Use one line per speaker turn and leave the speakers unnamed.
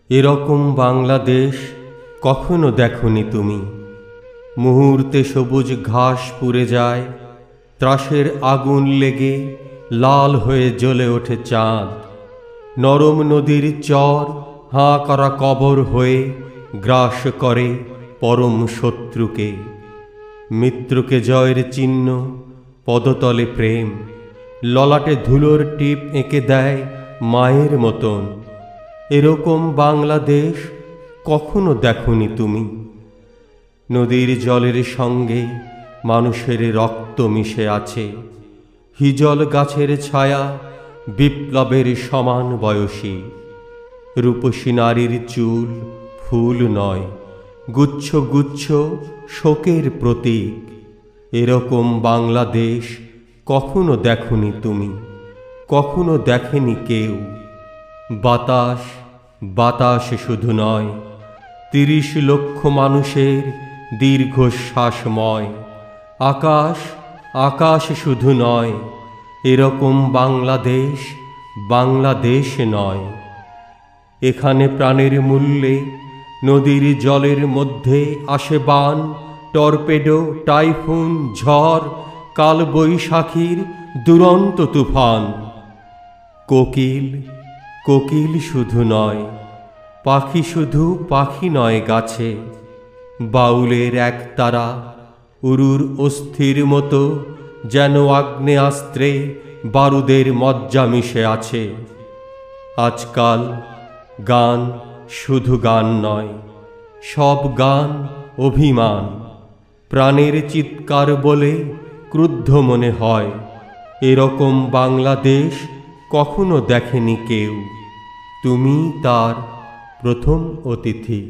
এরকম বাংলাদেশ কখনো দেখনি তুমি। মুহূর্তে সবুজ ঘাস পুড়ে যায়, ত্রাসের আগুন লেগে লাল হয়ে জ্বলে ওঠে চাঁদ। নরম নদীর চর হাঁ করা কবর হয়ে গ্রাস করে পরম শত্রুকে। মিত্রকে জয়ের চিহ্ন, পদতলে প্রেম, ললাটে ধুলোর টিপ এঁকে দেয় মায়ের মতন। এরকম বাংলাদেশ কখনো দেখনি তুমি। নদীর জলের সঙ্গে মানুষের রক্ত মিশে আছে। হিজল গাছের ছায়া বিপ্লবের সমান বয়সী। রূপসী নারীর চুল ফুল নয়, গুচ্ছ গুচ্ছ শোকের প্রতীক। এরকম বাংলাদেশ কখনো দেখনি তুমি, কখনো দেখেনি কেউ। বাতাস বাতাস শুধু নয়, ৩০ লক্ষ মানুষের দীর্ঘশ্বাসময়। আকাশ আকাশ শুধু নয়, এরকম বাংলাদেশ বাংলাদেশ নয়। এখানে প্রাণের মূল্যে নদীর জলের মধ্যে আসে বান, টর্পেডো, টাইফুন, ঝড়, কালবৈশাখীর দুরন্ত তুফান। কোকিল কোকিল শুধু নয়, পাখি শুধু পাখি নয় গাছে। বাউলের এক তারা উরুর অস্থির মতো, যেন আগ্নেয়াস্ত্রে বারুদের মজ্জা মিশে আছে। আজকাল গান শুধু গান নয়, সব গান অভিমান। প্রাণের চিৎকার বলে ক্রুদ্ধ মনে হয়। এরকম বাংলাদেশ কখনো দেখেনি কেউ। তুমি তার প্রথম অতিথি।